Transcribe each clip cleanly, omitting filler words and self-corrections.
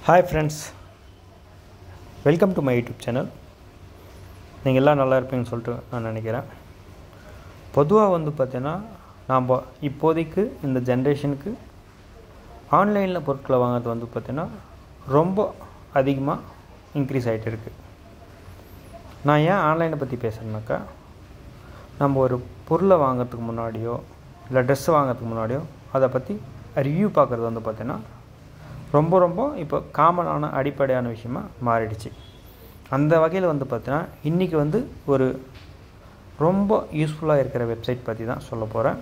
Hi friends, welcome to my YouTube channel. நீங்கள் எல்லாம் நல்லா இருப்பீங்கன்னு சொல்லிட்டு நான் நினைக்கிறேன். பொதுவாக வந்து பார்த்தீங்கன்னா நாம் இப்போதைக்கு இந்த ஜென்ரேஷனுக்கு ஆன்லைனில் பொருட்களை வாங்குறது வந்து பார்த்தீங்கன்னா ரொம்ப அதிகமாக இன்க்ரீஸ் ஆகிட்டு இருக்குது. நான் ஏன் ஆன்லைனை பற்றி பேசுகிறேன்னாக்கா, நம்ம ஒரு பொருளை வாங்கிறதுக்கு முன்னாடியோ இல்லை ட்ரெஸ்ஸை வாங்கிறதுக்கு முன்னாடியோ அதை பற்றி ரிவ்யூ பார்க்குறது வந்து பார்த்தீங்கன்னா ரொம்ப இப்போ காமனான அடிப்படையான விஷயமாக மாறிடுச்சு. அந்த வகையில் வந்து பார்த்தீங்கன்னா இன்றைக்கி வந்து ஒரு ரொம்ப யூஸ்ஃபுல்லாக இருக்கிற வெப்சைட் பற்றி தான் சொல்ல போகிறேன்.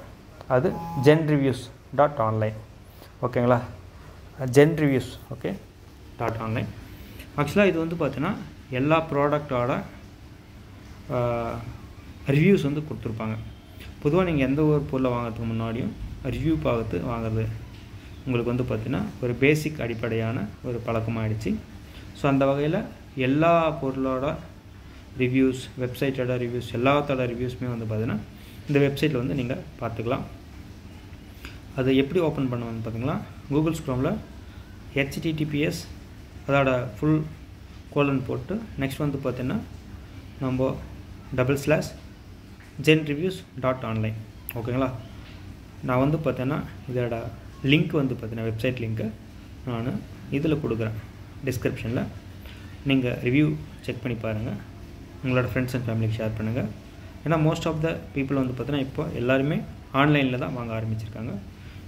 அது genreviews.online. ஓகேங்களா, genreviews ஓகே .online. ஆக்சுவலாக இது வந்து பார்த்தீங்கன்னா எல்லா ப்ராடக்டோட ரிவ்யூஸ் வந்து கொடுத்துருப்பாங்க. பொதுவாக நீங்கள் எந்த ஒரு பொருளை வாங்கிறதுக்கு முன்னாடியும் ரிவ்யூ பார்த்து வாங்குறது உங்களுக்கு வந்து பார்த்திங்கன்னா ஒரு பேசிக் அடிப்படையான ஒரு பழக்கமாகிடுச்சு. ஸோ அந்த வகையில் எல்லா பொருளோட ரிவ்யூஸ், வெப்சைட்டோட ரிவ்யூஸ், எல்லாத்தோட ரிவ்யூஸுமே வந்து பார்த்திங்கன்னா இந்த வெப்சைட்டில் வந்து நீங்கள் பார்த்துக்கலாம். அது எப்படி ஓப்பன் பண்ணுவாங்க பார்த்தீங்களா, கூகுள் ஸ்க்ரோமில் https அதோட ஃபுல் கோலன் போட்டு நெக்ஸ்ட் வந்து பார்த்திங்கன்னா நம்ம /genreviews.online. ஓகேங்களா, நான் வந்து பார்த்தீங்கன்னா இதோட லிங்க் வந்து பார்த்தீங்கன்னா வெப்சைட் லிங்க்கு நான் இதில் கொடுக்குறேன் டிஸ்கிரிப்ஷனில். நீங்கள் ரிவ்யூ செக் பண்ணி பாருங்கள், உங்களோட ஃப்ரெண்ட்ஸ் அண்ட் ஃபேமிலிக்கு ஷேர் பண்ணுங்கள். ஏன்னா மோஸ்ட் ஆஃப் த பீப்புள் வந்து பார்த்தீங்கன்னா இப்போ எல்லாருமே ஆன்லைனில் தான் வாங்க ஆரம்பிச்சிருக்காங்க.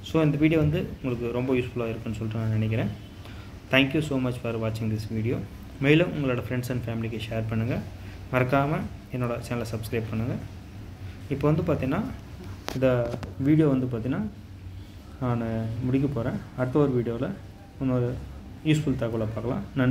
ஸோ இந்த வீடியோ வந்து உங்களுக்கு ரொம்ப யூஸ்ஃபுல்லாக இருக்குன்னு சொல்லிட்டு நான் நினைக்கிறேன். தேங்க்யூ ஸோ மச் ஃபார் வாட்சிங் திஸ் வீடியோ. மேலும் உங்களோட ஃப்ரெண்ட்ஸ் அண்ட் ஃபேமிலிக்கு ஷேர் பண்ணுங்கள். மறக்காமல் என்னோடய சேனலை சப்ஸ்கிரைப் பண்ணுங்கள். இப்போ வந்து பார்த்தீங்கன்னா இந்த வீடியோ வந்து பார்த்தீங்கன்னா நான் முடிக்க போகிறேன். அடுத்த ஒரு வீடியோவில் இன்னொரு யூஸ்ஃபுல் தகவலை பார்க்கலாம். நன்றி.